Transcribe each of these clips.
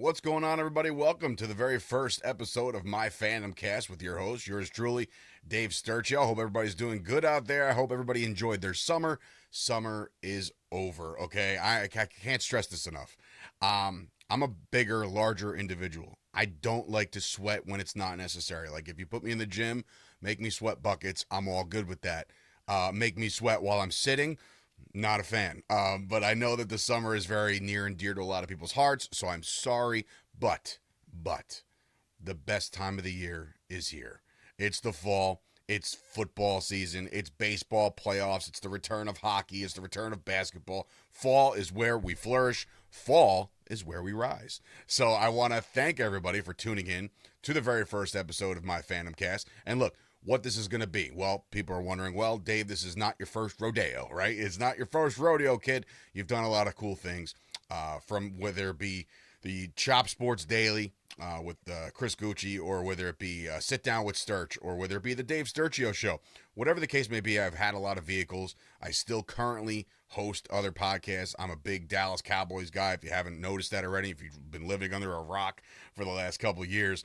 What's going on, everybody? Welcome to the very first episode of MyFandom Cast with your host, yours truly, Dave Sturchio. I hope everybody's doing good out there. I hope everybody enjoyed their summer. Summer is over, okay? I can't stress this enough. I'm a bigger, larger individual. I don't like to sweat when it's not necessary. Like, if you put me in the gym, make me sweat buckets, I'm all good with that. Make me sweat while I'm sitting, not a fan. But I know that the summer is very near and dear to a lot of people's hearts, so I'm sorry. But, the best time of the year is here. It's the fall. It's football season. It's baseball playoffs. It's the return of hockey. It's the return of basketball. Fall is where we flourish. Fall is where we rise. So I want to thank everybody for tuning in to the very first episode of My Fandom Cast. And look, what this is going to be. Well, people are wondering, well, Dave, this is not your first rodeo, right? It's not your first rodeo, kid. You've done a lot of cool things, from whether it be the Chop Sports Daily with Chris Gucci, or whether it be Sit Down with Sturch, or whether it be the Dave Sturchio Show. Whatever the case may be, I've had a lot of vehicles. I still currently host other podcasts. I'm a big Dallas Cowboys guy, if you haven't noticed that already, if you've been living under a rock for the last couple of years.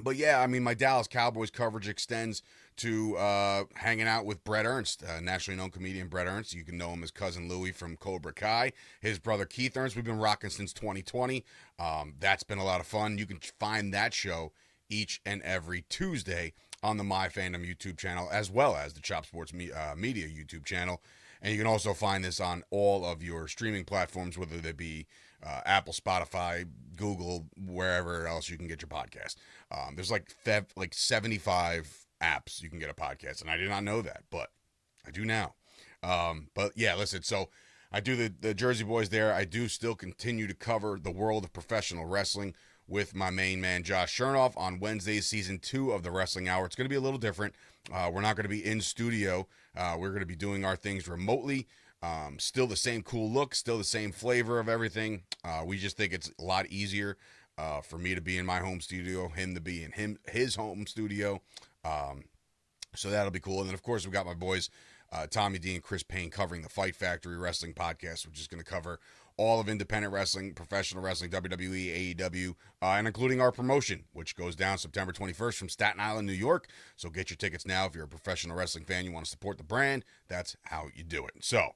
But yeah, I mean, my Dallas Cowboys coverage extends to hanging out with Brett Ernst, nationally known comedian Brett Ernst. You can know him as Cousin Louie from Cobra Kai. His brother Keith Ernst, we've been rocking since 2020. That's been a lot of fun. You can find that show each and every Tuesday on the My Fandom YouTube channel, as well as the Chop Sports Media YouTube channel. And you can also find this on all of your streaming platforms, whether they be Apple, Spotify, Google, wherever else you can get your podcast. There's like 75 apps you can get a podcast, and I did not know that, but I do now. But yeah, listen, so I do the Jersey Boys there. I do still continue to cover the world of professional wrestling with my main man, Josh Chernoff, on Wednesdays, season 2 of the Wrestling Hour. It's going to be a little different. We're not going to be in studio. We're going to be doing our things remotely. Still the same cool look, still the same flavor of everything. We just think it's a lot easier for me to be in my home studio, him to be in his home studio. So that'll be cool. And then, of course, we got my boys, Tommy D and Chris Payne, covering the Fight Factory Wrestling Podcast, which is going to cover all of independent wrestling, professional wrestling, WWE, AEW, and including our promotion, which goes down September 21st from Staten Island, New York. So get your tickets now. If you're a professional wrestling fan, you want to support the brand, that's how you do it. So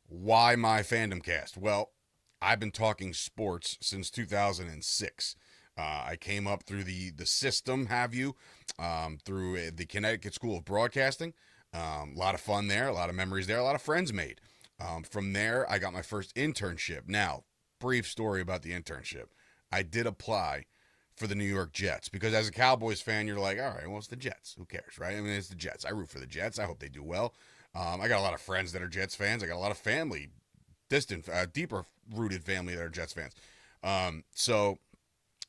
why My Fandom Cast? Well, I've been talking sports since 2006. I came up through the system, through the Connecticut School of Broadcasting. A lot of fun there, a lot of memories there, a lot of friends made. From there, I got my first internship. Now, brief story about the internship. I did apply for the New York Jets because as a Cowboys fan, you're like, all right, well, it's the Jets. Who cares, right? I mean, it's the Jets. I root for the Jets. I hope they do well. I got a lot of friends that are Jets fans. I got a lot of family, deeper rooted family that are Jets fans. So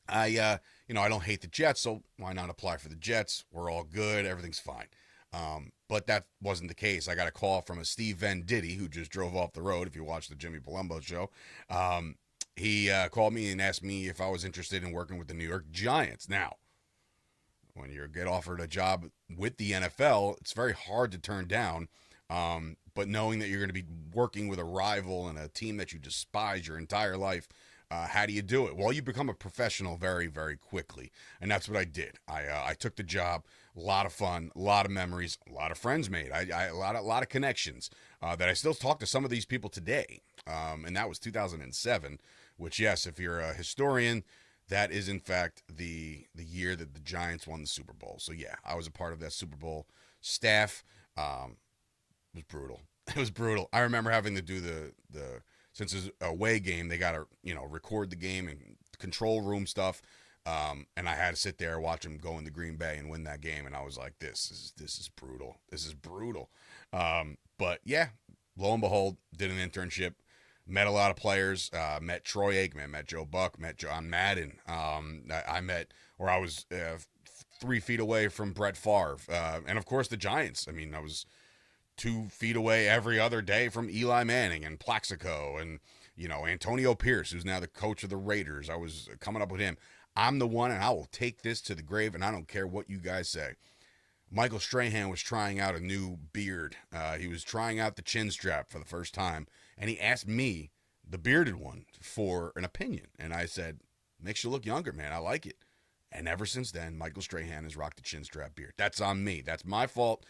I don't hate the Jets, so why not apply for the Jets? We're all good. Everything's fine. But that wasn't the case. I got a call from a Steve Venditti who just drove off the road. If you watch the Jimmy Palumbo show, he called me and asked me if I was interested in working with the New York Giants. Now, when you get offered a job with the NFL, it's very hard to turn down. But knowing that you're going to be working with a rival and a team that you despise your entire life, how do you do it? Well, you become a professional very, very quickly, and that's what I did. I took the job. A lot of fun, a lot of memories, a lot of friends made. A lot of connections that I still talk to some of these people today. And that was 2007. Which, yes, if you're a historian, that is in fact the year that the Giants won the Super Bowl. So yeah, I was a part of that Super Bowl staff. It was brutal. It was brutal. I remember having to do the since it's a away game, they got to record the game and control room stuff. And I had to sit there watch them go into Green Bay and win that game, and I was like, this is brutal. This is brutal. But yeah, lo and behold, did an internship, met a lot of players, met Troy Aikman, met Joe Buck, met John Madden. I was 3 feet away from Brett Favre, and of course the Giants. I mean, I was 2 feet away every other day from Eli Manning and Plaxico and Antonio Pierce, who's now the coach of the Raiders. I was coming up with him. I'm the one, and I will take this to the grave, and I don't care what you guys say. Michael Strahan was trying out a new beard. He was trying out the chin strap for the first time, and he asked me the bearded one, for an opinion. And I said, makes you look younger, man. I like it. And ever since then, Michael Strahan has rocked the chin strap beard. That's on me. That's my fault.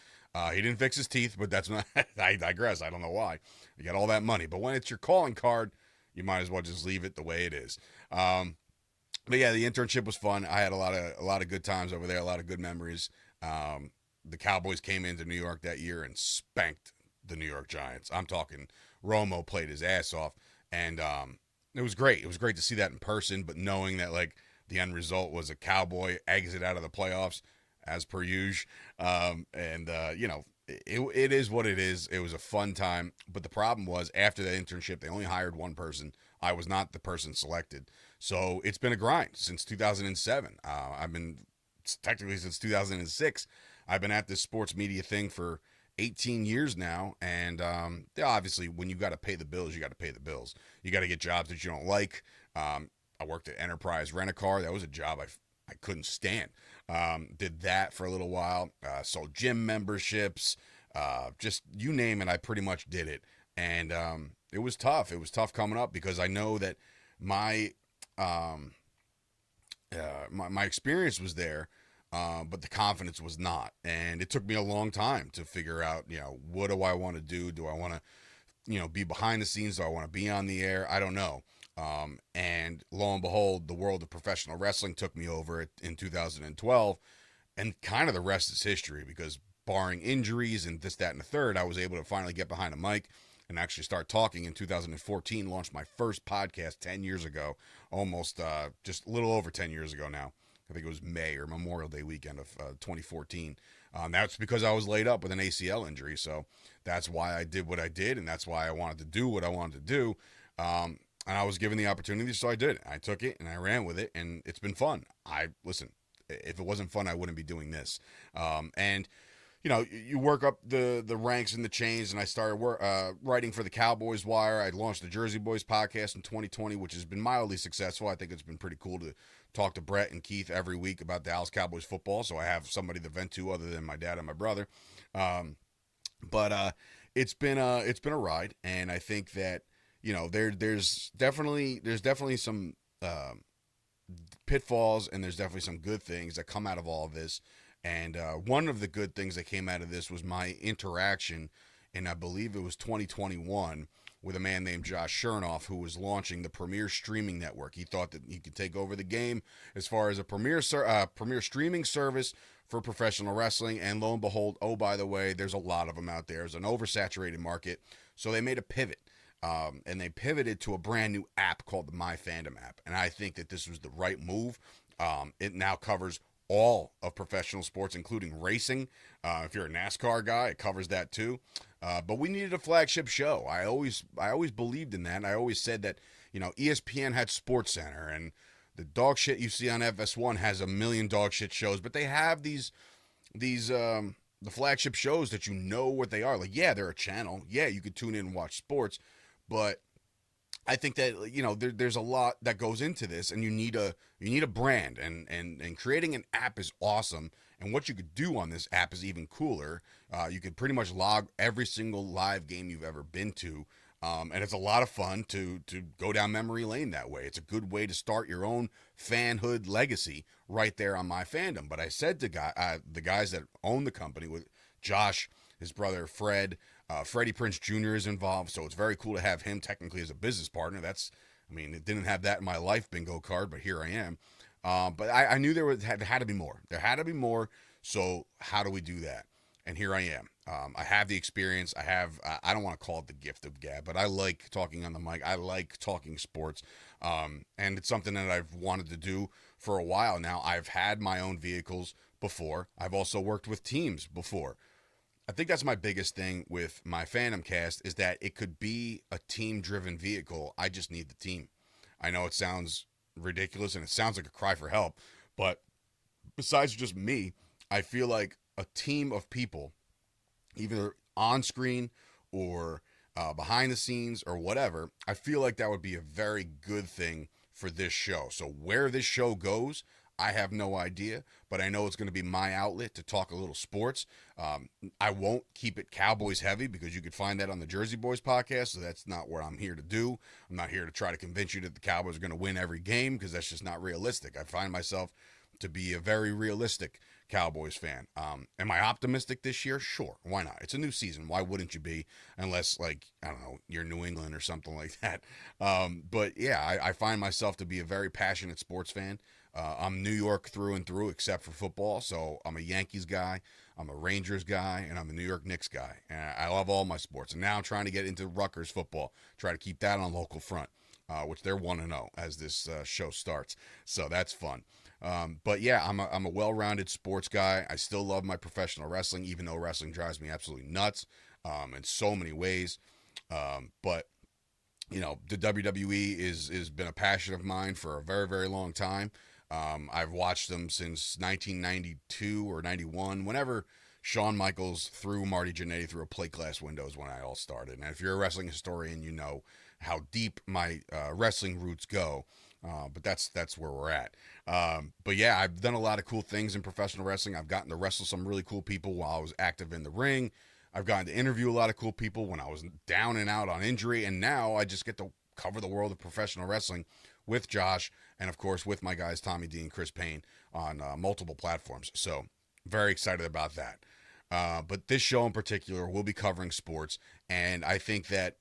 He didn't fix his teeth, but that's not. I digress. I don't know why. You got all that money, but when it's your calling card, you might as well just leave it the way it is. But yeah, the internship was fun. I had a lot of good times over there, a lot of good memories. The Cowboys came into New York that year and spanked the New York Giants. I'm talking Romo played his ass off, and it was great. It was great to see that in person, but knowing that like the end result was a Cowboy exit out of the playoffs as per usual. It is what it is. It was a fun time, but the problem was after that internship, they only hired one person. I was not the person selected. So it's been a grind since 2007. I've been technically since 2006. I've been at this sports media thing for 18 years now. And obviously, when you got to pay the bills, you got to pay the bills. You got to get jobs that you don't like. I worked at Enterprise Rent-A-Car. That was a job I couldn't stand. Did that for a little while. Sold gym memberships. Just you name it, I pretty much did it. And it was tough. It was tough coming up because I know that my experience was there, but the confidence was not. And it took me a long time to figure out, what do I want to do? Do I want to, be behind the scenes? Do I want to be on the air? I don't know. And lo and behold, the world of professional wrestling took me over in 2012, and kind of the rest is history because barring injuries and this, that, and the third, I was able to finally get behind a mic and actually start talking in 2014, launched my first podcast 10 years ago, almost just a little over 10 years ago now. I think it was May or Memorial Day weekend of 2014. That's because I was laid up with an ACL injury. So that's why I did what I did, and that's why I wanted to do what I wanted to do. And I was given the opportunity, so I did. I took it, and I ran with it, and it's been fun. Listen, if it wasn't fun, I wouldn't be doing this. And you work up the ranks and the chains, and I started writing for the Cowboys Wire. I launched the Jersey Boys podcast in 2020, which has been mildly successful. I think it's been pretty cool to talk to Brett and Keith every week about Dallas Cowboys football, so I have somebody to vent to other than my dad and my brother. But it's been a ride, and I think that there's definitely some pitfalls, and there's definitely some good things that come out of all of this. And one of the good things that came out of this was my interaction, and I believe it was 2021, with a man named Josh Chernoff, who was launching the premier streaming network. He thought that he could take over the game as far as a premier streaming service for professional wrestling. And lo and behold, oh, by the way, there's a lot of them out there. It's an oversaturated market. So they made a pivot. And they pivoted to a brand new app called the MyFandom app. And I think that this was the right move. It now covers all of professional sports, including racing. If you're a NASCAR guy, it covers that too. But we needed a flagship show. I always believed in that. And I always said that, ESPN had SportsCenter, and the dog shit you see on FS1 has a million dog shit shows, but they have these the flagship shows that what they are. Like, yeah, they're a channel. Yeah, you could tune in and watch sports. But I think that, there's a lot that goes into this, and you need a brand, and creating an app is awesome. And what you could do on this app is even cooler. You could pretty much log every single live game you've ever been to. And it's a lot of fun to go down memory lane that way. It's a good way to start your own fanhood legacy right there on MyFandom. But I said to the guys that own the company, with Josh, his brother Fred, Freddie Prinze Jr. is involved, so it's very cool to have him technically as a business partner. It didn't have that in my life bingo card, but here I am. But I knew there had to be more. There had to be more, so how do we do that? And here I am. I have the experience. I don't want to call it the gift of gab, but I like talking on the mic. I like talking sports, and it's something that I've wanted to do for a while now. I've had my own vehicles before. I've also worked with teams before. I think that's my biggest thing with MyFandom Cast, is that it could be a team-driven vehicle. I just need the team. I know it sounds ridiculous and it sounds like a cry for help, but besides just me, I feel like a team of people, either on screen or behind the scenes or whatever, I feel like that would be a very good thing for this show. So where this show goes, I have no idea, but I know it's going to be my outlet to talk a little sports. I won't keep it Cowboys heavy because you could find that on the Jersey Boys podcast, so that's not what I'm here to do. I'm not here to try to convince you that the Cowboys are going to win every game because that's just not realistic. I find myself to be a very realistic Cowboys fan. Am I optimistic this year? Sure. Why not? It's a new season. Why wouldn't you be? Unless, like, I don't know, you're New England or something like that. But yeah, I find myself to be a very passionate sports fan. I'm New York through and through, except for football. So I'm a Yankees guy, I'm a Rangers guy, and I'm a New York Knicks guy. And I love all my sports. And now I'm trying to get into Rutgers football, try to keep that on local front, which they're 1-0 as this show starts. So that's fun. But yeah, I'm a well-rounded sports guy. I still love my professional wrestling, even though wrestling drives me absolutely nuts in so many ways. But you know, the WWE is been a passion of mine for a very, very long time. I've watched them since 1992 or 91, whenever Shawn Michaels threw Marty Jannetty through a plate glass window is when I all started. And if you're a wrestling historian, you know how deep my wrestling roots go. But that's where we're at. But yeah, I've done a lot of cool things in professional wrestling. I've gotten to wrestle some really cool people while I was active in the ring. I've gotten to interview a lot of cool people when I was down and out on injury. And now I just get to cover the world of professional wrestling with Josh and, of course, with my guys Tommy D and Chris Payne on multiple platforms. So very excited about that. But this show in particular will be covering sports. And I think that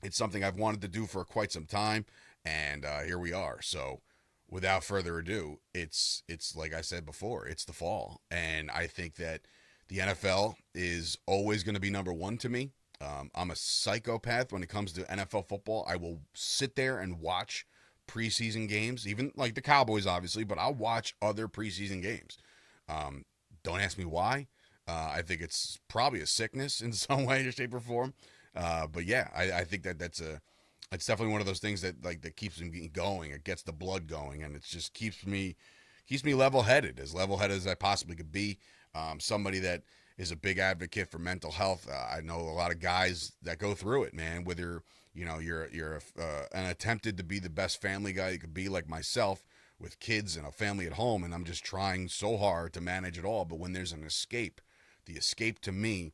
it's something I've wanted to do for quite some time. And here we are. So without further ado, it's like I said before, it's the fall. And I think that the NFL is always going to be number one to me. I'm a psychopath when it comes to NFL football. I will sit there and watch preseason games, even like the Cowboys, obviously, but I'll watch other preseason games. Don't ask me why. I think it's probably a sickness in some way, shape, or form. But yeah, I think it's definitely one of those things that keeps me going. It gets the blood going, and it just keeps me level-headed as I possibly could be. Somebody that is a big advocate for mental health. I know a lot of guys that go through it, man. Whether you're an attempted to be the best family guy you could be, like myself, with kids and a family at home, and I'm just trying so hard to manage it all. But when there's an escape, the escape to me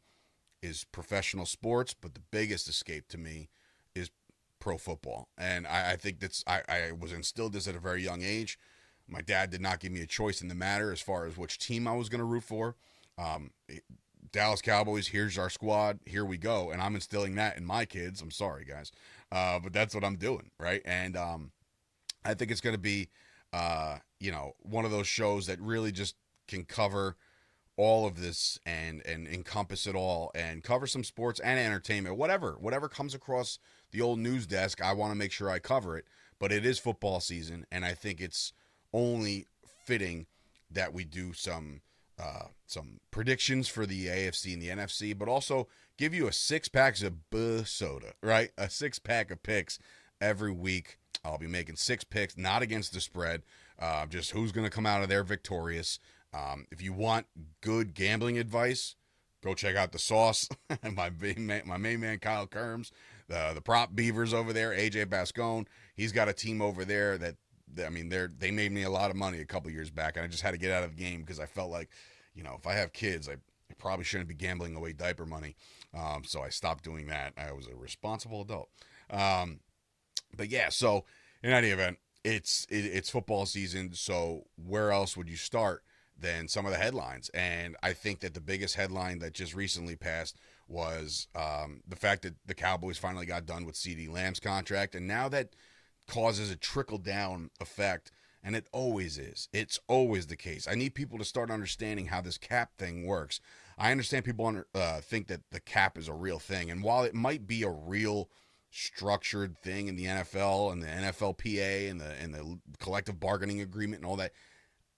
is professional sports, but the biggest escape to me is pro football. And I think I was instilled this at a very young age. My dad did not give me a choice in the matter as far as which team I was going to root for. Dallas Cowboys, here's our squad, here we go. And I'm instilling that in my kids. I'm sorry, guys. But that's what I'm doing, right? And I think it's going to be, one of those shows that really just can cover all of this and encompass it all and cover some sports and entertainment, whatever comes across the old news desk. I want to make sure I cover it, but it is football season, and I think it's only fitting that we do some predictions for the AFC and the NFC, but also give you a 6-pack of soda, right? A 6-pack of picks every week. I'll be making 6 picks, not against the spread, just who's going to come out of there victorious. If you want good gambling advice, go check out The Sauce, my main man Kyle Kerms, the prop beavers over there, AJ Bascone. He's got a team over there that, I mean, they made me a lot of money a couple years back, and I just had to get out of the game because I felt like, if I have kids, I probably shouldn't be gambling away diaper money. So I stopped doing that. I was a responsible adult. But yeah, so in any event, it's football season. So where else would you start than some of the headlines? And I think that the biggest headline that just recently passed was the fact that the Cowboys finally got done with CeeDee Lamb's contract. And now that causes a trickle-down effect, and it always is. It's always the case. I need people to start understanding how this cap thing works. I understand people think that the cap is a real thing, and while it might be a real structured thing in the NFL and the NFLPA and the collective bargaining agreement and all that,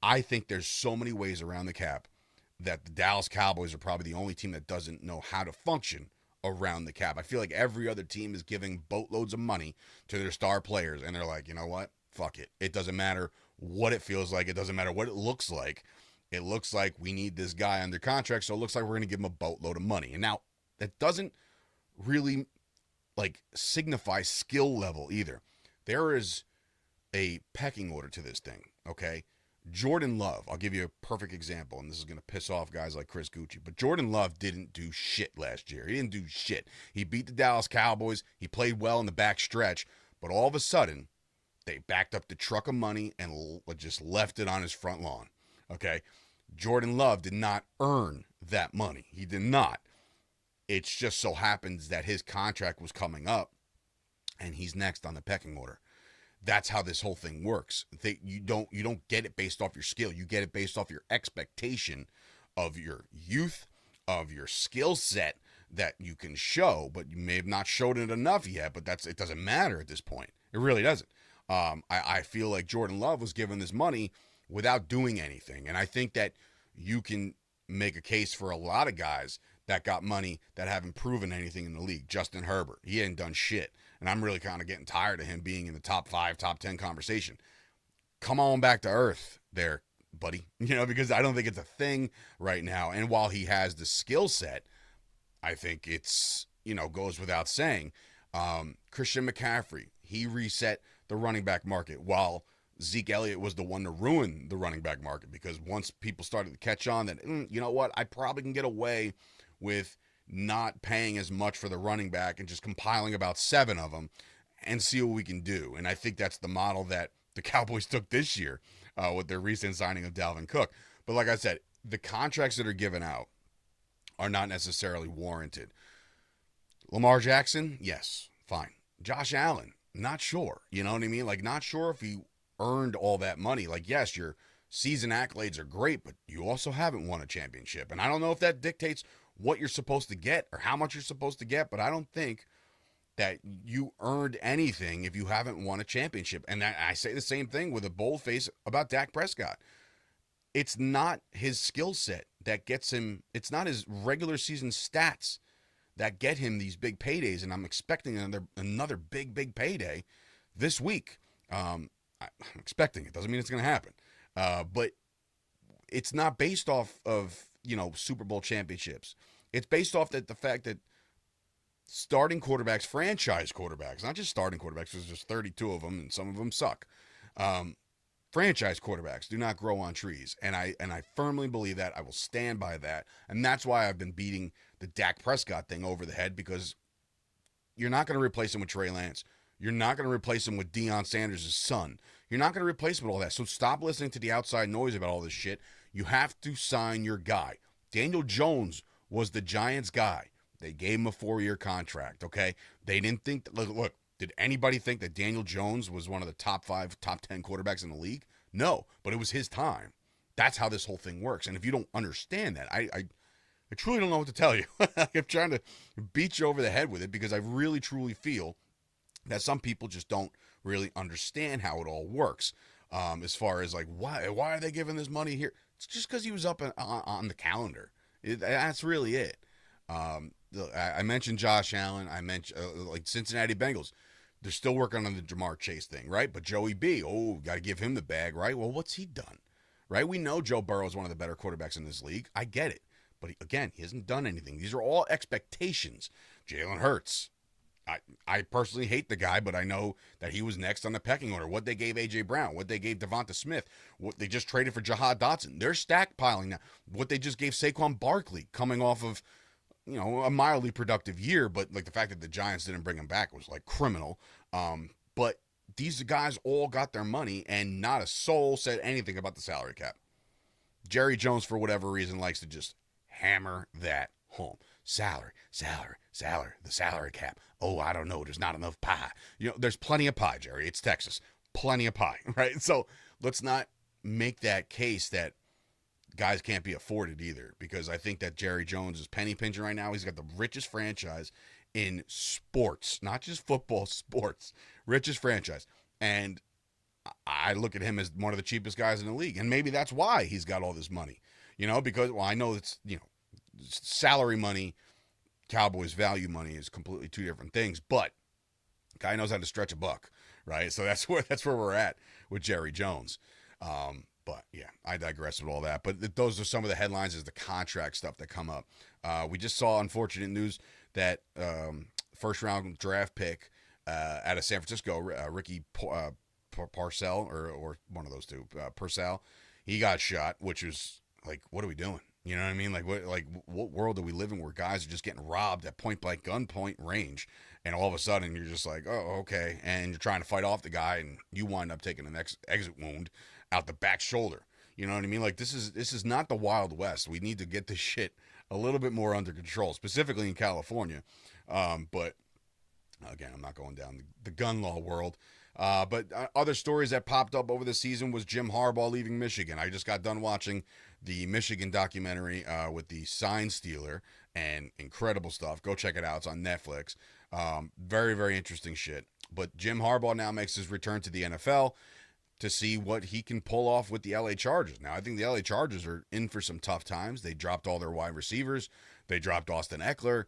I think there's so many ways around the cap that the Dallas Cowboys are probably the only team that doesn't know how to function around the cap. I feel like every other team is giving boatloads of money to their star players, and they're like, you know what? Fuck it. It doesn't matter what it feels like. It doesn't matter what it looks like. It looks like we need this guy under contract, so it looks like we're going to give him a boatload of money. And now, that doesn't really signify skill level either. There is a pecking order to this thing, okay? Jordan Love, I'll give you a perfect example, and this is going to piss off guys like Chris Gucci, but Jordan Love didn't do shit last year. He didn't do shit. He beat the Dallas Cowboys. He played well in the back stretch, but all of a sudden, they backed up the truck of money and just left it on his front lawn. Okay? Jordan Love did not earn that money. He did not. It just so happens that his contract was coming up, and he's next on the pecking order. That's how this whole thing works. You don't get it based off your skill. You get it based off your expectation of your youth, of your skill set that you can show, but you may have not showed it enough yet, but it doesn't matter at this point. It really doesn't. I feel like Jordan Love was given this money without doing anything, and I think that you can make a case for a lot of guys that got money that haven't proven anything in the league. Justin Herbert, he ain't done shit. And I'm really kind of getting tired of him being in the top 5, top 10 conversation. Come on back to earth there, buddy. Because I don't think it's a thing right now. And while he has the skill set, I think it's, goes without saying. Christian McCaffrey, he reset the running back market while Zeke Elliott was the one to ruin the running back market, because once people started to catch on that, you know what, I probably can get away with not paying as much for the running back and just compiling about 7 of them and see what we can do. And I think that's the model that the Cowboys took this year with their recent signing of Dalvin Cook. But like I said, the contracts that are given out are not necessarily warranted. Lamar Jackson, yes, fine. Josh Allen, not sure. You know what I mean? Like, not sure if he earned all that money. Like, yes, your season accolades are great, but you also haven't won a championship. And I don't know if that dictates what you're supposed to get or how much you're supposed to get, but I don't think that you earned anything if you haven't won a championship. And I say the same thing with a bold face about Dak Prescott. It's not his skill set that gets him, it's not his regular season stats that get him these big paydays, and I'm expecting another big payday this week. I'm expecting it. Doesn't mean it's going to happen. But it's not based off of, Super Bowl championships. It's based off the fact that starting quarterbacks, franchise quarterbacks, not just starting quarterbacks, there's just 32 of them, and some of them suck. Franchise quarterbacks do not grow on trees, and I firmly believe that. I will stand by that, and that's why I've been beating the Dak Prescott thing over the head, because you're not going to replace him with Trey Lance. You're not going to replace him with Deion Sanders' son. You're not going to replace him with all that. So stop listening to the outside noise about all this shit. You have to sign your guy. Daniel Jones was the Giants' guy. They gave him a 4-year contract, okay? They didn't think that, look, did anybody think that Daniel Jones was one of the top 5, top 10 quarterbacks in the league? No, but it was his time. That's how this whole thing works. And if you don't understand that, I truly don't know what to tell you. I'm trying to beat you over the head with it, because I really, truly feel that some people just don't really understand how it all works. As far as like, why are they giving this money here? It's just because he was up on the calendar. That's really it. I mentioned Josh Allen. I mentioned like Cincinnati Bengals. They're still working on the Jamar Chase thing, right? But Joey B, got to give him the bag, right? Well, what's he done, right? We know Joe Burrow is one of the better quarterbacks in this league. I get it. But he hasn't done anything. These are all expectations. Jalen Hurts. I personally hate the guy, but I know that he was next on the pecking order. What they gave A.J. Brown, what they gave Devonta Smith, what they just traded for Jahad Dotson. They're stockpiling now. What they just gave Saquon Barkley, coming off of, a mildly productive year, but like the fact that the Giants didn't bring him back was like criminal. But these guys all got their money, and not a soul said anything about the salary cap. Jerry Jones, for whatever reason, likes to just hammer that home. Salary, the salary cap. Oh, I don't know. There's not enough pie. There's plenty of pie, Jerry. It's Texas. Plenty of pie, right? So let's not make that case that guys can't be afforded either, because I think that Jerry Jones is penny pinching right now. He's got the richest franchise in sports, not just football, sports. Richest franchise. And I look at him as one of the cheapest guys in the league. And maybe that's why he's got all this money, because, I know it's, salary money, Cowboys value money is completely two different things, but guy knows how to stretch a buck, right? So that's where we're at with Jerry Jones. But yeah, I digress with all that. But those are some of the headlines, is the contract stuff that come up. We just saw unfortunate news that first round draft pick out of San Francisco, Ricky Parcell, or one of those two, Purcell, he got shot, which was like, what are we doing? You know what I mean? What world do we live in where guys are just getting robbed at point blank gunpoint range, and all of a sudden you're just like, oh, okay, and you're trying to fight off the guy, and you wind up taking an exit wound out the back shoulder. You know what I mean? Like this is not the Wild West. We need to get this shit a little bit more under control, specifically in California. But again, I'm not going down the gun law world. But other stories that popped up over the season was Jim Harbaugh leaving Michigan. I just got done watching the Michigan documentary with the sign stealer, and incredible stuff. Go check it out. It's on Netflix. Very, very interesting shit. But Jim Harbaugh now makes his return to the NFL to see what he can pull off with the LA Chargers. Now, I think the LA Chargers are in for some tough times. They dropped all their wide receivers. They dropped Austin Eckler.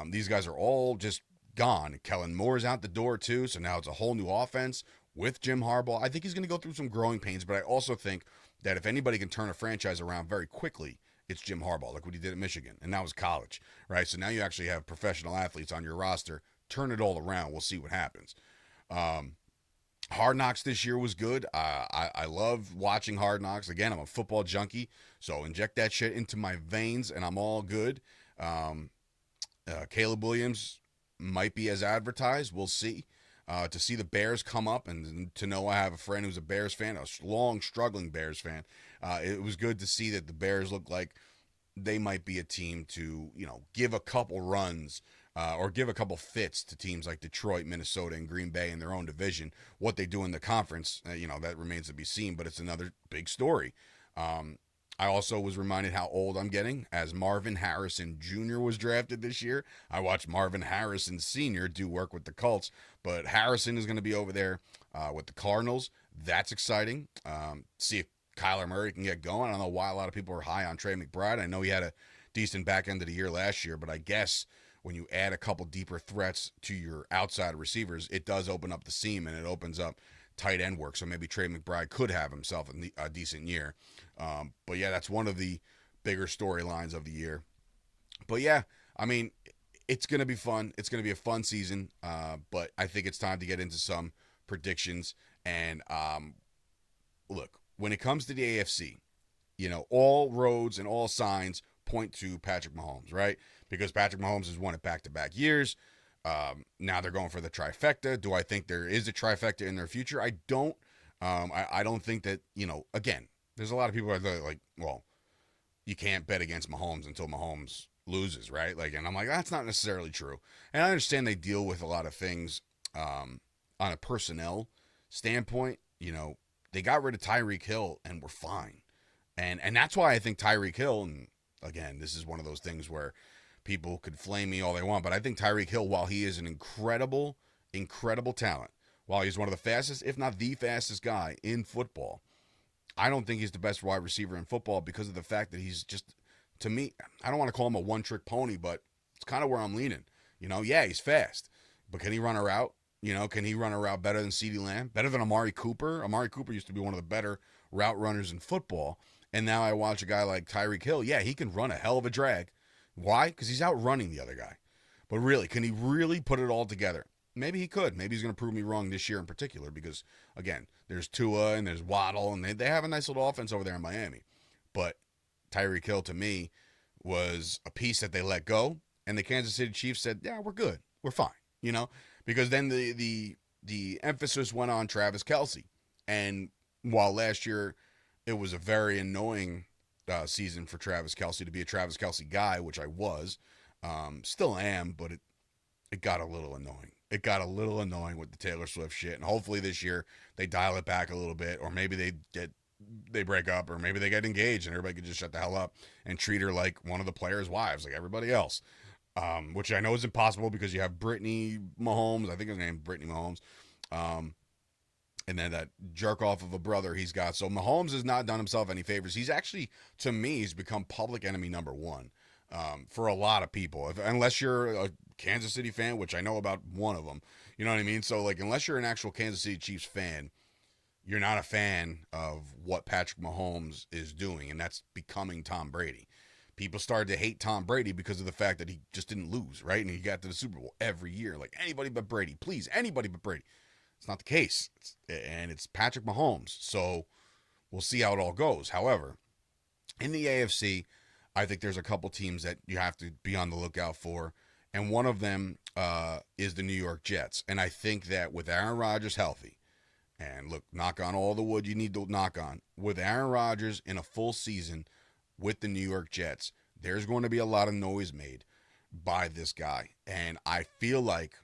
These guys are all just gone. Kellen Moore's out the door too, so now it's a whole new offense with Jim Harbaugh. I think he's going to go through some growing pains, but I also think that if anybody can turn a franchise around very quickly, it's Jim Harbaugh, like what he did at Michigan, and that was college, right? So now you actually have professional athletes on your roster. Turn it all around. We'll see what happens. Hard Knocks this year was good. I love watching Hard Knocks. Again, I'm a football junkie, so inject that shit into my veins, and I'm all good. Caleb Williams might be as advertised. We'll see. To see the Bears come up, and to know I have a friend who's a Bears fan, a long, struggling Bears fan, it was good to see that the Bears look like they might be a team to, give a couple runs or give a couple fits to teams like Detroit, Minnesota, and Green Bay in their own division. What they do in the conference, that remains to be seen, but it's another big story. I also was reminded how old I'm getting as Marvin Harrison Jr. was drafted this year. I watched Marvin Harrison Sr. do work with the Colts, but Harrison is going to be over there with the Cardinals. That's exciting. See if Kyler Murray can get going. I don't know why a lot of people are high on Trey McBride. I know he had a decent back end of the year last year, but I guess when you add a couple deeper threats to your outside receivers, it does open up the seam, and it opens up tight end work. So maybe Trey McBride could have himself a decent year. But yeah, that's one of the bigger storylines of the year. But yeah, I mean, it's going to be fun. It's going to be a fun season. But I think it's time to get into some predictions. And look, when it comes to the AFC, all roads and all signs point to Patrick Mahomes, right? Because Patrick Mahomes has won it back-to-back years. Now they're going for the trifecta. Do I think there is a trifecta in their future? I don't. I don't think that, again, there's a lot of people that are like, well, you can't bet against Mahomes until Mahomes loses, right? And I'm like, that's not necessarily true. And I understand they deal with a lot of things on a personnel standpoint. They got rid of Tyreek Hill and we're fine. And that's why I think Tyreek Hill, and again, this is one of those things where people could flame me all they want, but I think Tyreek Hill, while he is an incredible, incredible talent, while he's one of the fastest, if not the fastest guy in football, I don't think he's the best wide receiver in football because of the fact that he's just, to me, I don't want to call him a one-trick pony, but it's kind of where I'm leaning. Yeah, he's fast, but can he run a route? Can he run a route better than CeeDee Lamb? Better than Amari Cooper? Amari Cooper used to be one of the better route runners in football, and now I watch a guy like Tyreek Hill. Yeah, he can run a hell of a drag. Why? Because he's outrunning the other guy. But really, can he really put it all together? Maybe he could. Maybe he's going to prove me wrong this year in particular because, again, there's Tua and there's Waddle, and they have a nice little offense over there in Miami. But Tyreek Hill, to me, was a piece that they let go, and the Kansas City Chiefs said, yeah, we're good. We're fine, because then the emphasis went on Travis Kelce. And while last year it was a very annoying season for Travis Kelce to be a Travis Kelce guy, which I was, still am, but it got a little annoying. It got a little annoying with the Taylor Swift shit, and hopefully this year they dial it back a little bit, or maybe they break up, or maybe they get engaged and everybody can just shut the hell up and treat her like one of the players' wives, like everybody else, which I know is impossible because you have Brittany Mahomes, I think his name is Brittany Mahomes, and then that jerk off of a brother he's got. So Mahomes has not done himself any favors. He's actually, to me, he's become public enemy number one for a lot of people. Unless you're a Kansas City fan, which I know about one of them. You know what I mean? So, unless you're an actual Kansas City Chiefs fan, you're not a fan of what Patrick Mahomes is doing, and that's becoming Tom Brady. People started to hate Tom Brady because of the fact that he just didn't lose, right? And he got to the Super Bowl every year. Like, anybody but Brady. Please, anybody but Brady. It's not the case. It's Patrick Mahomes. So we'll see how it all goes. However, in the AFC, I think there's a couple teams that you have to be on the lookout for, and one of them is the New York Jets. And I think that with Aaron Rodgers healthy, and look, knock on all the wood you need to knock on, with Aaron Rodgers in a full season with the New York Jets, there's going to be a lot of noise made by this guy. And I feel like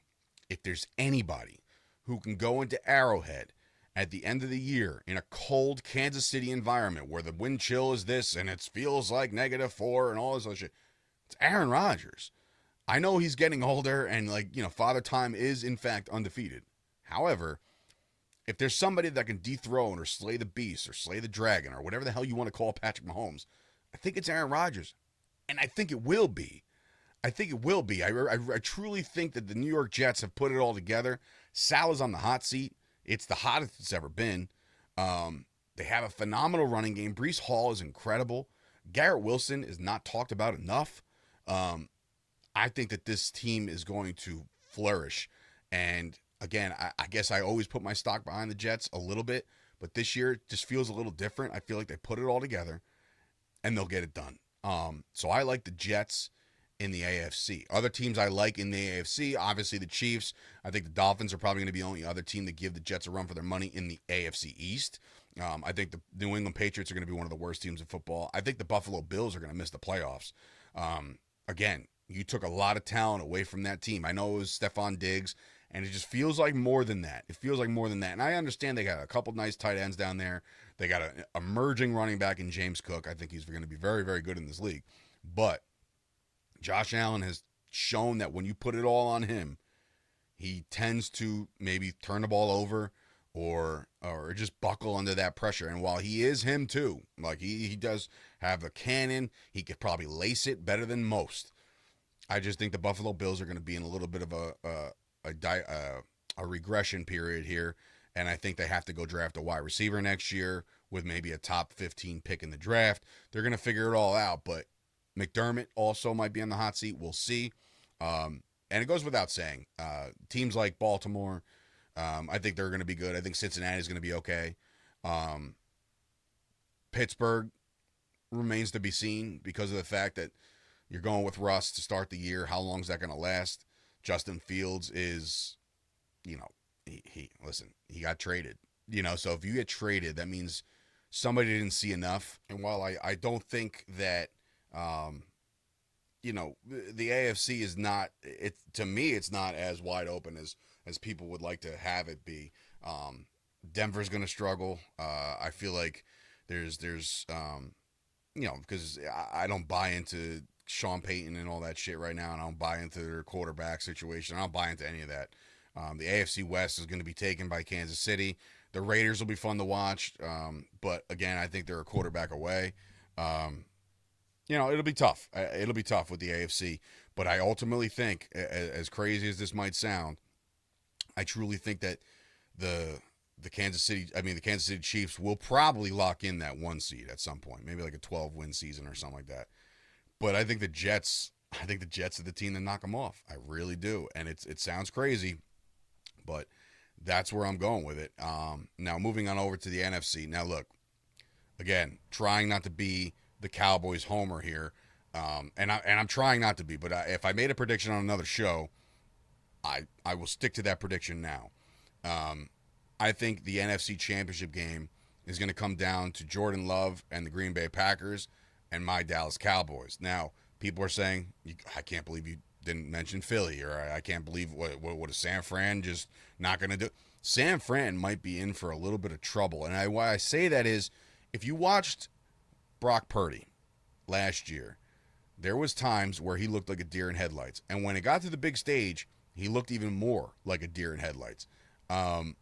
if there's anybody who can go into Arrowhead at the end of the year in a cold Kansas City environment where the wind chill is this and it feels like -4 and all this other shit, it's Aaron Rodgers. I know he's getting older and, like, you know, Father Time is in fact undefeated. However, if there's somebody that can dethrone or slay the beast or slay the dragon or whatever the hell you want to call Patrick Mahomes, I think it's Aaron Rodgers. And I think it will be. I think it will be. I truly think that the New York Jets have put it all together. Sal is on the hot seat. It's the hottest it's ever been. They have a phenomenal running game. Breece Hall is incredible. Garrett Wilson is not talked about enough. I think that this team is going to flourish. And again, I guess I always put my stock behind the Jets a little bit, but this year it just feels a little different. I feel like they put it all together, and they'll get it done. So I like the Jets in the AFC. Other teams I like in the AFC, obviously the Chiefs. I think the Dolphins are probably going to be the only other team to give the Jets a run for their money in the AFC East. I think the New England Patriots are going to be one of the worst teams in football. I think the Buffalo Bills are going to miss the playoffs. Again, you took a lot of talent away from that team. I know it was Stephon Diggs, and it just feels like more than that. It feels like more than that. And I understand they got a couple nice tight ends down there. They got an emerging running back in James Cook. I think he's going to be very, very good in this league. But Josh Allen has shown that when you put it all on him, he tends to maybe turn the ball over or just buckle under that pressure. And while he is him too, like he does have a cannon, he could probably lace it better than most. I just think the Buffalo Bills are going to be in a little bit of a regression period here, and I think they have to go draft a wide receiver next year with maybe a top 15 pick in the draft. They're going to figure it all out, but McDermott also might be on the hot seat. We'll see. And it goes without saying, teams like Baltimore, I think they're going to be good. I think Cincinnati is going to be okay. Pittsburgh remains to be seen because of the fact that you're going with Russ to start the year. How long is that going to last? Justin Fields is, you know, he got traded. You know, so if you get traded, that means somebody didn't see enough. And while I don't think that, you know, the AFC is not, to me, it's not as wide open as people would like to have it be. Denver's going to struggle. I feel like there's you know, because I don't buy into Sean Payton and all that shit right now, and I don't buy into their quarterback situation. I don't buy into any of that. The AFC West is going to be taken by Kansas City. The Raiders will be fun to watch, but again, I think they're a quarterback away. You know, it'll be tough. It'll be tough with the AFC, but I ultimately think, as crazy as this might sound, I truly think that the Kansas City Chiefs will probably lock in that 1 seed at some point, maybe like a 12-win season or something like that. But I think the Jets are the team to knock them off. I really do. And it sounds crazy, but that's where I'm going with it. Now, moving on over to the NFC. Now, look, again, trying not to be the Cowboys homer here, and I'm trying not to be, but if I made a prediction on another show, I will stick to that prediction now. I think the NFC Championship game is going to come down to Jordan Love and the Green Bay Packers and my Dallas Cowboys. Now, people are saying, I can't believe you didn't mention Philly, or I can't believe what is San Fran just not going to do. San Fran might be in for a little bit of trouble. And why I say that is, if you watched Brock Purdy last year, there was times where he looked like a deer in headlights. And when it got to the big stage, he looked even more like a deer in headlights. I'm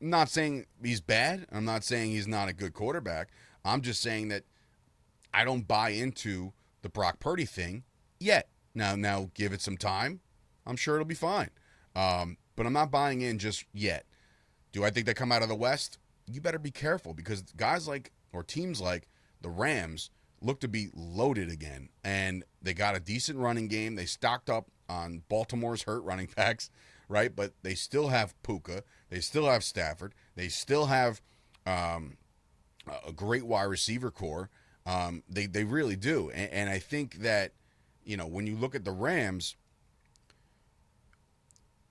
not saying he's bad. I'm not saying he's not a good quarterback. I'm just saying that I don't buy into the Brock Purdy thing yet. Now give it some time. I'm sure it'll be fine. But I'm not buying in just yet. Do I think they come out of the West? You better be careful, because teams like the Rams look to be loaded again. And they got a decent running game. They stocked up on Baltimore's hurt running backs, right? But they still have Puka. They still have Stafford. They still have a great wide receiver core. They really do, and I think that when you look at the Rams,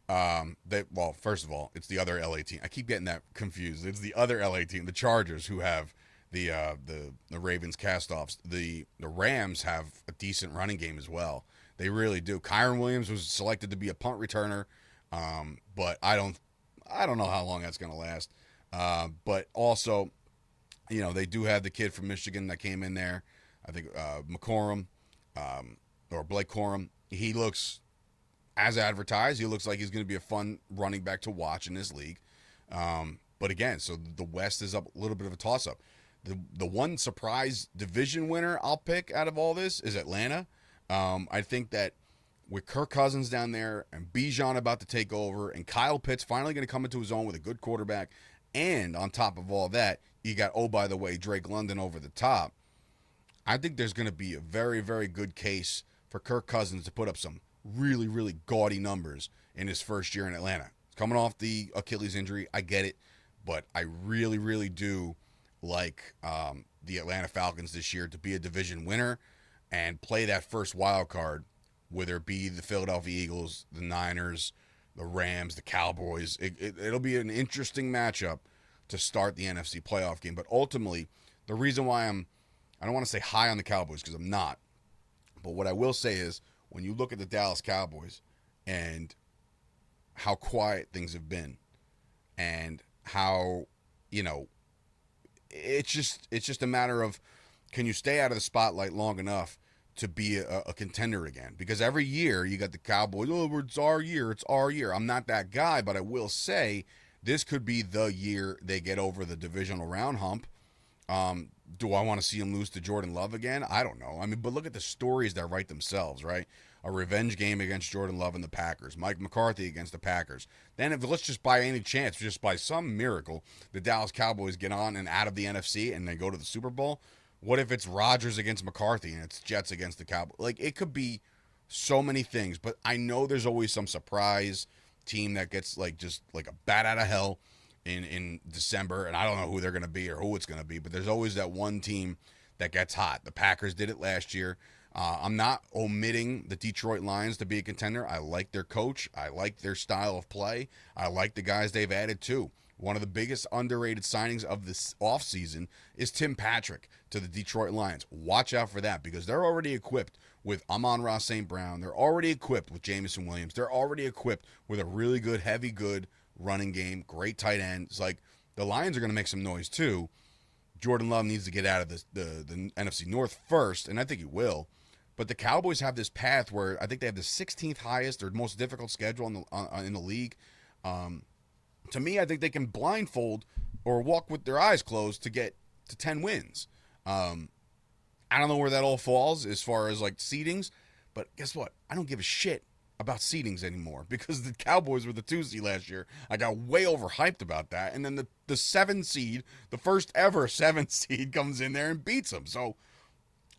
well, first of all, it's the other LA team. I keep getting that confused. It's the other LA team, the Chargers, who have the Ravens castoffs. The Rams have a decent running game as well. They really do. Kyron Williams was selected to be a punt returner, but I don't know how long that's going to last. But also, they do have the kid from Michigan that came in there. I think McCorum, or Blake Corum. He looks, as advertised, he looks like he's going to be a fun running back to watch in this league. But again, so the West is up a little bit of a toss-up. The one surprise division winner I'll pick out of all this is Atlanta. I think that with Kirk Cousins down there and Bijan about to take over and Kyle Pitts finally going to come into his own with a good quarterback, and on top of all that, you got, oh, by the way, Drake London over the top. I think there's going to be a very, very good case for Kirk Cousins to put up some really, really gaudy numbers in his first year in Atlanta. He's coming off the Achilles injury. I get it. But I really, really do like the Atlanta Falcons this year to be a division winner and play that first wild card, whether it be the Philadelphia Eagles, the Niners, the Rams, the Cowboys. It'll be an interesting matchup to start the NFC playoff game. But ultimately, the reason why I don't want to say high on the Cowboys because I'm not. But what I will say is when you look at the Dallas Cowboys and how quiet things have been and how, it's just a matter of, can you stay out of the spotlight long enough to be a contender again? Because every year you got the Cowboys, oh, it's our year, it's our year. I'm not that guy, but I will say this could be the year they get over the divisional round hump. Do I want to see him lose to Jordan Love again? I don't know. I mean, but look at the stories that write themselves, right? A revenge game against Jordan Love and the Packers. Mike McCarthy against the Packers. Then if let's just by any chance, just by some miracle, the Dallas Cowboys get on and out of the NFC and they go to the Super Bowl. What if it's Rodgers against McCarthy and it's Jets against the Cowboys? Like, it could be so many things, but I know there's always some surprise team that gets just like a bat out of hell in December, and I don't know who they're going to be or who it's going to be, but there's always that one team that gets hot. The Packers did it last year. I'm not omitting the Detroit Lions to be a contender. I like their coach. I like their style of play. I like the guys they've added too. One of the biggest underrated signings of this offseason is Tim Patrick to the Detroit Lions. Watch out for that because they're already equipped with Amon-Ra St. Brown. They're already equipped with Jameson Williams. They're already equipped with a really good, heavy, good running game, great tight end. It's like the Lions are going to make some noise too. Jordan Love needs to get out of the NFC North first, and I think he will. But the Cowboys have this path where I think they have the 16th highest or most difficult schedule in the league. To me, I think they can blindfold or walk with their eyes closed to get to 10 wins. I don't know where that all falls as far as seedings, but guess what? I don't give a shit about seedings anymore because the Cowboys were the 2 seed last year. I got way overhyped about that. And then the 7 seed, the first ever 7 seed comes in there and beats them. So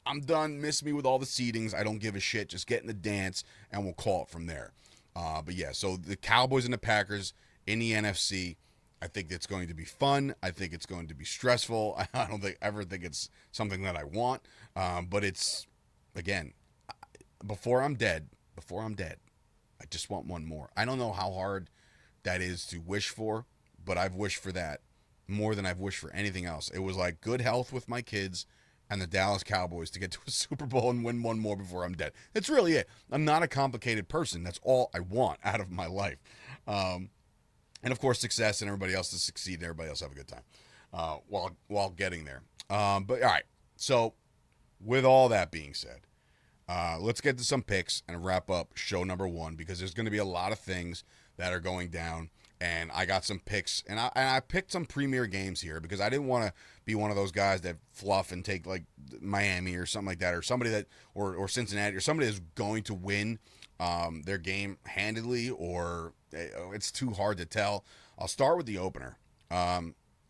I'm done. Miss me with all the seedings. I don't give a shit. Just get in the dance and we'll call it from there. But yeah, so the Cowboys and the Packers in the NFC, I think it's going to be fun. I think it's going to be stressful. I don't ever think it's something that I want. But it's, again, before I'm dead, I just want one more. I don't know how hard that is to wish for, but I've wished for that more than I've wished for anything else. It was like good health with my kids and the Dallas Cowboys to get to a Super Bowl and win one more before I'm dead. That's really it. I'm not a complicated person. That's all I want out of my life. And of course, success and everybody else to succeed and everybody else have a good time while getting there. But all right. So with all that being said, let's get to some picks and wrap up show number 1 because there's going to be a lot of things that are going down. And I got some picks, and I picked some premier games here because I didn't want to be one of those guys that fluff and take Miami or something like that, or somebody that, or Cincinnati, or somebody that's going to win their game handedly, or it's too hard to tell. I'll start with the opener.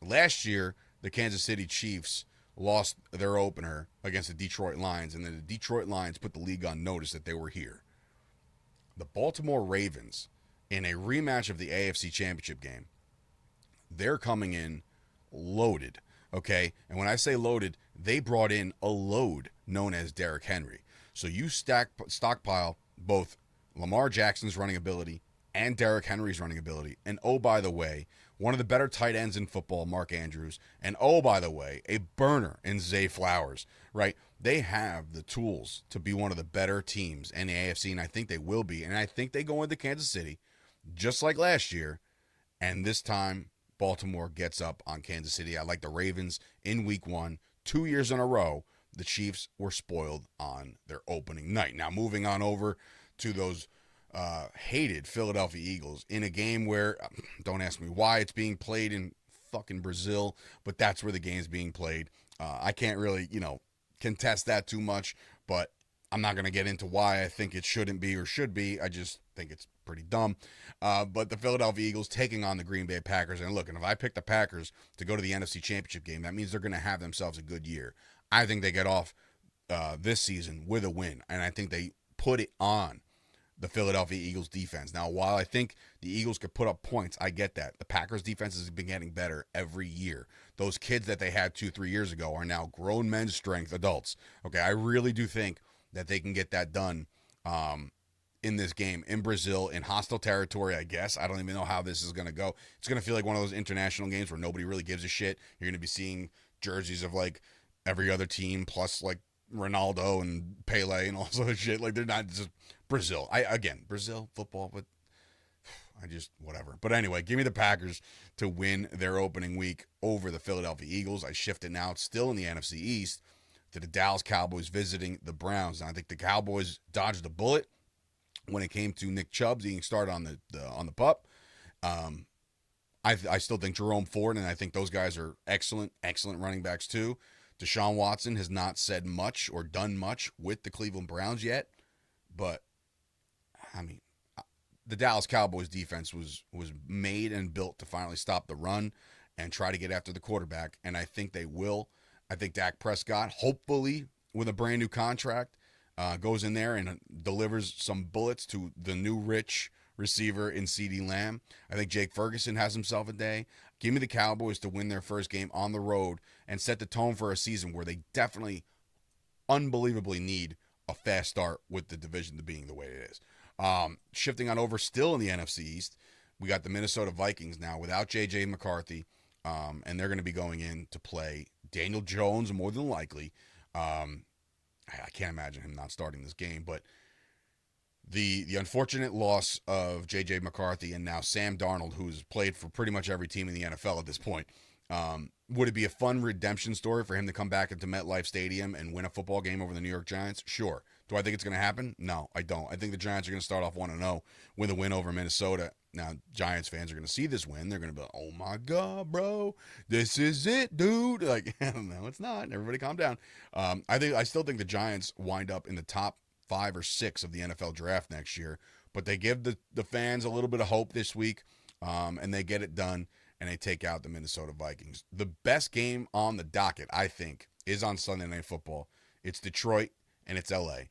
Last year, the Kansas City Chiefs lost their opener against the Detroit Lions, and then the Detroit Lions put the league on notice that they were here. The Baltimore Ravens, in a rematch of the AFC Championship game, they're coming in loaded. Okay, and when I say loaded, they brought in a load known as Derrick Henry. So you stockpile both Lamar Jackson's running ability and Derrick Henry's running ability. And oh, by the way, one of the better tight ends in football, Mark Andrews. And oh, by the way, a burner in Zay Flowers, right? They have the tools to be one of the better teams in the AFC, and I think they will be. And I think they go into Kansas City, just like last year, and this time Baltimore gets up on Kansas City. I like the Ravens in week 1. 2 years in a row, the Chiefs were spoiled on their opening night. Now, moving on over to those hated Philadelphia Eagles in a game where, don't ask me why it's being played in fucking Brazil, but that's where the game's being played. I can't really, contest that too much, but I'm not going to get into why I think it shouldn't be or should be. I just think it's pretty dumb. But the Philadelphia Eagles taking on the Green Bay Packers. And look, and if I pick the Packers to go to the NFC Championship game, that means they're going to have themselves a good year. I think they get off this season with a win, and I think they put it on the Philadelphia Eagles defense. Now, while I think the Eagles could put up points, I get that. The Packers defense has been getting better every year. Those kids that they had 2-3 years ago are now grown men strength adults. Okay, I really do think that they can get that done in this game in Brazil, in hostile territory, I guess. I don't even know how this is going to go. It's going to feel like one of those international games where nobody really gives a shit. You're going to be seeing jerseys of like every other team plus like Ronaldo and Pele and all sort of shit. Like, they're not just Brazil. Brazil football, but I just, whatever. But anyway, give me the Packers to win their opening week over the Philadelphia Eagles. I shift it now. It's still in the NFC East to the Dallas Cowboys visiting the Browns. And I think the Cowboys dodged a bullet when it came to Nick Chubb being started on the pup. I still think Jerome Ford, and I think those guys are excellent running backs too. Deshaun Watson has not said much or done much with the Cleveland Browns yet, but I mean, the Dallas Cowboys defense was made and built to finally stop the run and try to get after the quarterback, and I think they will. I think Dak Prescott, hopefully with a brand new contract, goes in there and delivers some bullets to the new rich receiver in CeeDee Lamb. I think Jake Ferguson has himself a day. Give me the Cowboys to win their first game on the road and set the tone for a season where they definitely, unbelievably need a fast start with the division being the way it is. Shifting on over, still in the NFC East, we got the Minnesota Vikings now without J.J. McCarthy, and they're going to be going in to play Daniel Jones more than likely. I can't imagine him not starting this game, but the unfortunate loss of J.J. McCarthy and now Sam Darnold, who's played for pretty much every team in the NFL at this point, would it be a fun redemption story for him to come back into MetLife Stadium and win a football game over the New York Giants? Sure. Do I think it's going to happen? No, I don't. I think the Giants are going to start off 1-0 with a win over Minnesota. Now, Giants fans are going to see this win. They're going to be like, oh, my God, bro. This is it, dude. Like, no, it's not. Everybody calm down. I still think the Giants wind up in the top 5 or 6 of the NFL draft next year, but they give the fans a little bit of hope this week, and they get it done, and they take out the Minnesota Vikings. The best game on the docket, I think, is on Sunday Night Football. It's Detroit, and it's L.A.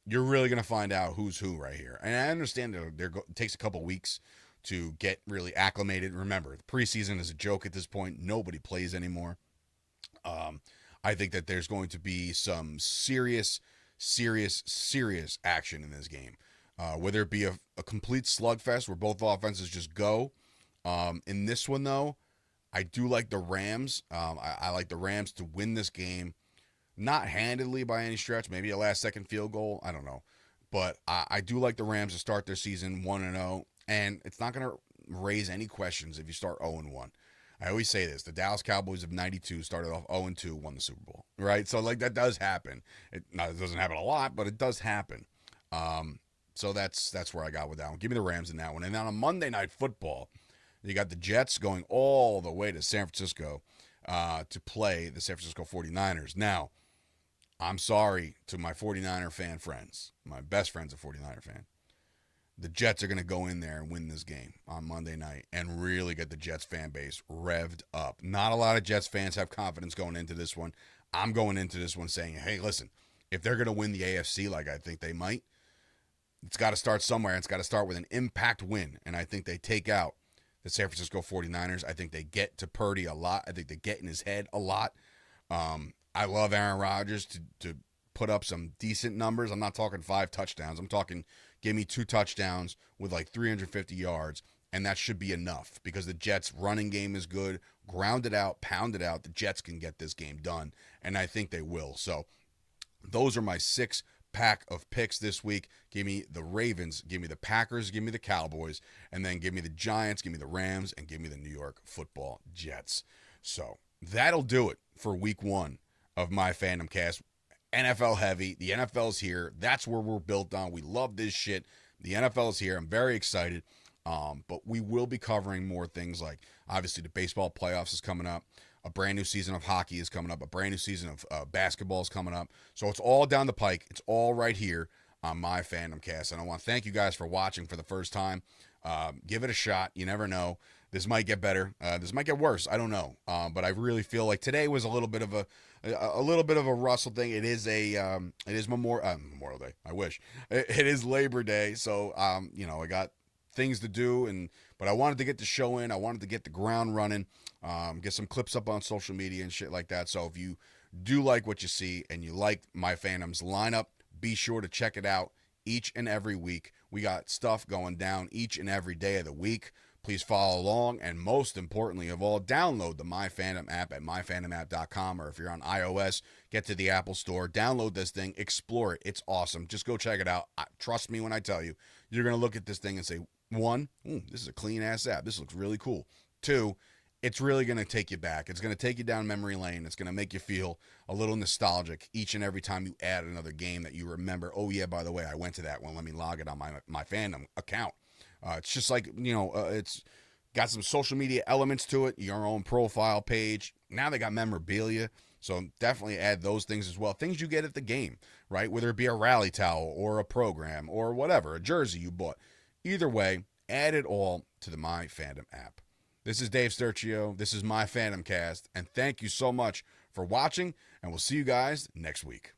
You're really going to find out who's who right here. And I understand that it takes a couple weeks to get really acclimated. Remember, the preseason is a joke at this point. Nobody plays anymore. I think that there's going to be some serious action in this game. Whether it be a complete slugfest where both offenses just go. In this one, though, I do like the Rams. I like the Rams to win this game. Not handedly by any stretch, maybe a last-second field goal. I don't know. But I do like the Rams to start their season 1-0, and it's not going to raise any questions if you start 0-1. I always say this. The Dallas Cowboys of 92 started off 0-2, won the Super Bowl, right? So, like, that does happen. It doesn't happen a lot, but it does happen. So that's where I got with that one. Give me the Rams in that one. And then on Monday Night Football, you got the Jets going all the way to San Francisco to play the San Francisco 49ers. Now, I'm sorry to my 49er fan friends. My best friend's a 49er fan. The Jets are going to go in there and win this game on Monday night and really get the Jets fan base revved up. Not a lot of Jets fans have confidence going into this one. I'm going into this one saying, hey, listen, if they're going to win the AFC like I think they might, it's got to start somewhere. It's got to start with an impact win. And I think they take out the San Francisco 49ers. I think they get to Purdy a lot. I think they get in his head a lot. I love Aaron Rodgers to put up some decent numbers. I'm not talking 5 touchdowns. I'm talking give me 2 touchdowns with like 350 yards, and that should be enough because the Jets' running game is good. Ground it out, pound it out. The Jets can get this game done, and I think they will. So those are my 6 pack of picks this week. Give me the Ravens, give me the Packers, give me the Cowboys, and then give me the Giants, give me the Rams, and give me the New York Football Jets. So that'll do it for week 1 of my Fandom Cast. NFL heavy. The NFL's here. That's where we're built on. We love this shit. The NFL's here. I'm very excited. But we will be covering more things like, obviously, the baseball playoffs is coming up. A brand new season of hockey is coming up. A brand new season of basketball is coming up. So it's all down the pike. It's all right here on my Fandom Cast. And I want to thank you guys for watching for the first time. Give it a shot. You never know. This might get better. This might get worse. I don't know. But I really feel like today was a little bit of a Russell thing. It is Memorial Day. I wish it is Labor Day. So I got things to do, but I wanted to get the show in. I wanted to get the ground running, get some clips up on social media and shit like that. So if you do like what you see and you like my Fandom's lineup, be sure to check it out each and every week. We got stuff going down each and every day of the week. Please follow along, and most importantly of all, download the MyFandom app at myfandomapp.com, or if you're on iOS, get to the Apple Store, download this thing, explore it. It's awesome. Just go check it out. Trust me when I tell you, you're going to look at this thing and say, 1, this is a clean-ass app. This looks really cool. 2, it's really going to take you back. It's going to take you down memory lane. It's going to make you feel a little nostalgic each and every time you add another game that you remember. Oh, yeah, by the way, I went to that one. Let me log it on my Fandom account. It's just like, it's got some social media elements to it, your own profile page. Now they got memorabilia, so definitely add those things as well. Things you get at the game, right? Whether it be a rally towel or a program or whatever, a jersey you bought. Either way, add it all to the MyFandom app. This is Dave Sturchio. This is My Fandom Cast, and thank you so much for watching, and we'll see you guys next week.